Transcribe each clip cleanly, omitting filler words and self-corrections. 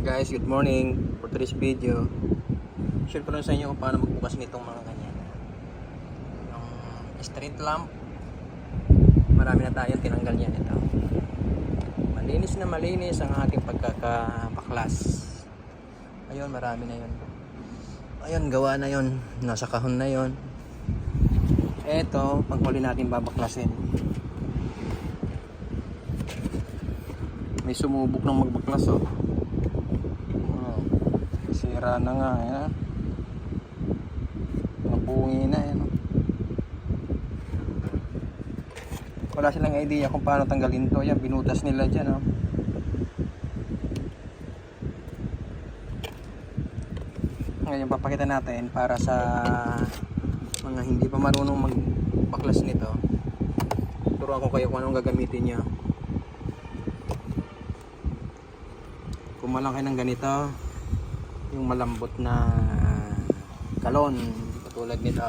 Guys, good morning. For today's video, share ko lang sa inyo kung paano magbukas nitong mga ganyan. Yung street lamp, marami na tayong tinanggal yan ito. Malinis ang ating pagkakabaklas. Ayun, marami na yun. Ayun, gawa na yun. Nasa kahon na yun. Eto, panghuli natin babaklasin. May sumubok ng magbaklas, oh. Sira na nga, yan. Napungi na, yan. Wala silang idea kung paano tanggalin to. Yan, binutas nila dyan, oh. Ngayon, papakita natin para sa mga hindi pa marunong magbaklas nito. Turuan ko kayo kung anong gagamitin nyo. Kumalang kayo ng ganito, yung malambot na galon katulad nito.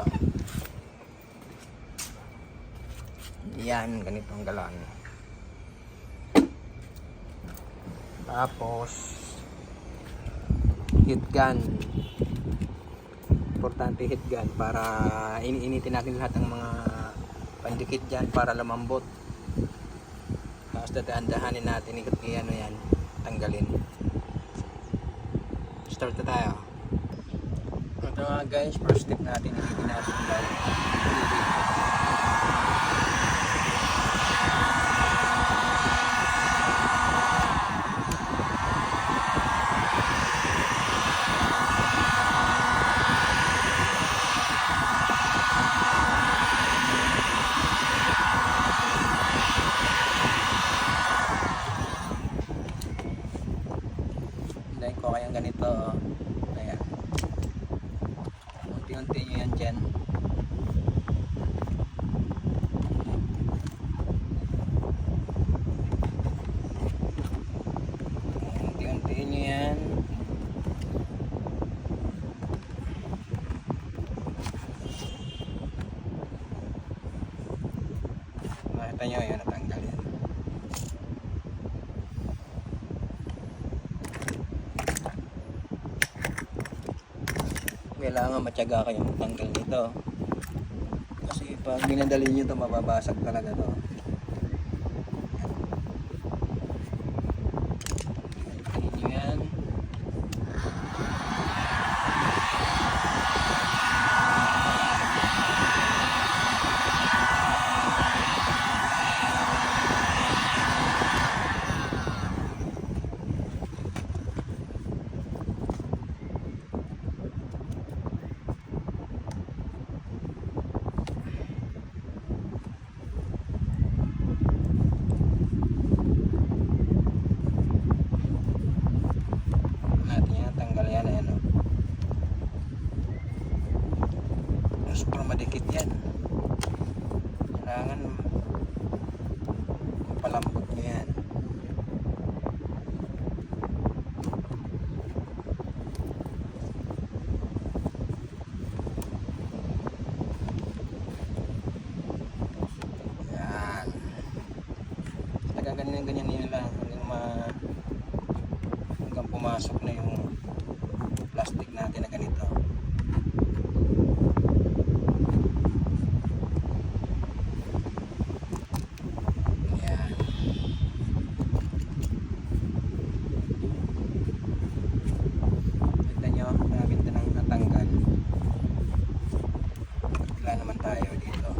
Yan, ganito ang galon. Tapos heat gun. Importante heat gun para iniinitin natin lahat ng mga pandikit dyan para lumambot. Tapos dadaan-dahanin natin ano yan, tanggalin. Start na tayo. Ito nga guys, first step natin, initin natin yung hindahin ko kayang ganito, ayan, unti-unti nyo yan dyan. Unti-unti nyo yan. Makita nyo yan, natanggal yan. Kailangan matyaga kayong tanggal nito kasi pag minadali nyo ito mababasag talaga to. Tingnan nyo yan. Tanggal yan, ayan, oh. Super madikit yan. Kailangan palambot nyo yan. Yan. Ganyan nyo lang hanggang pumasok na yung plastic natin na ganito. Ayan. Tignan nyo, namin ito nang natanggal. Wala naman tayo dito.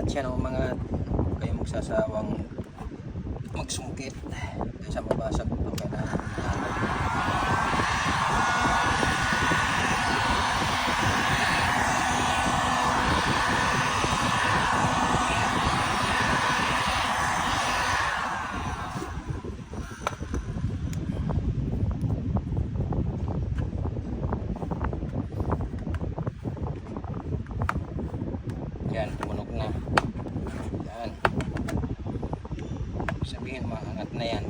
Angat siya ng umangat. Huwag kayong magsasawang magsungkit. Dahil sa mabasag ito kailangan. Yan, tumunog na. Yan. Sabihin, maangat na yan.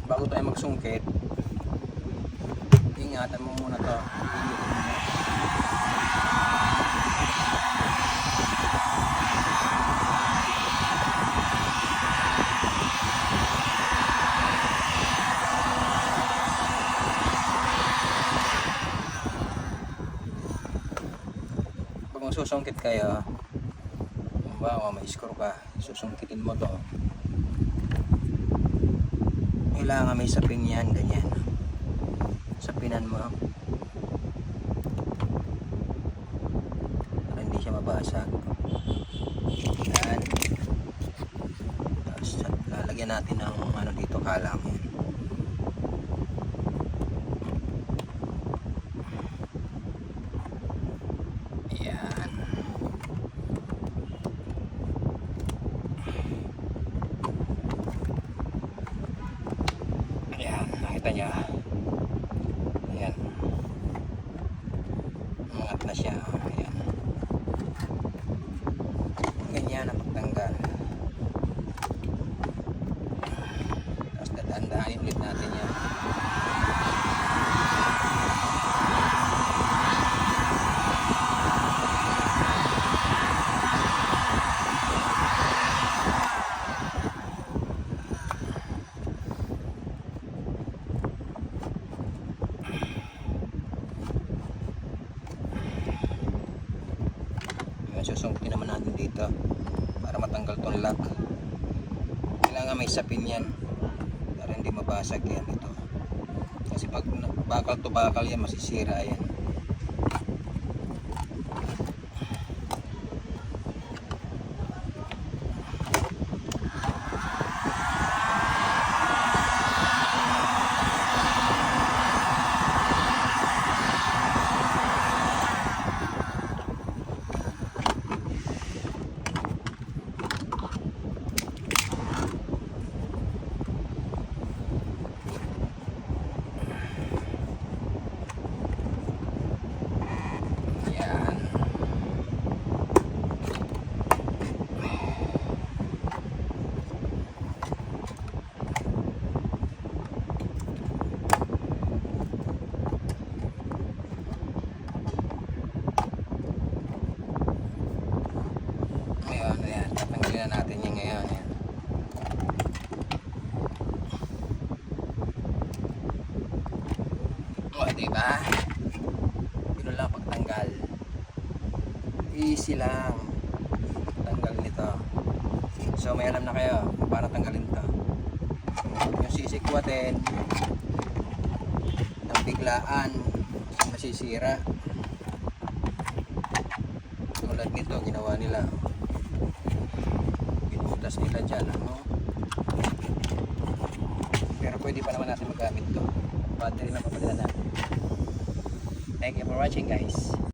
Bago tayo magsungkit, ingatan mo muna to. Pag magsusungkit kayo, bawa may score ka, susungkitin mo to. Kailangan may sapin yan, ganyan. Sapinan mo para hindi siya mabasag. Yan. Tapos lalagyan natin ng ano dito, kalang yan. Yan. Ayan, nakita niya. Ayan. Umangat na siya. Ayan. Ganyan ang pagtanggal. Tapos dadaan-dahanin ulit natin yan. Susungkin naman natin dito para matanggal tong lock. Kailangan may sapin yan para hindi mabasag yan ito, kasi pag bakal to bakal yan masisira yan. Ayan, tatanggalin na natin yung ngayon. Ayan. O, diba? Yun lang pagtanggal. Easy lang tanggal nito. So may alam na kayo kung paano tanggalin to. Yung sisikwatin ng biglaan masisira. Tulad nito ginawa nila, binutas nila dyan, ano? Pero pwede pa naman natin magamit to. Battery na papalitan natin. Thank you for watching, guys.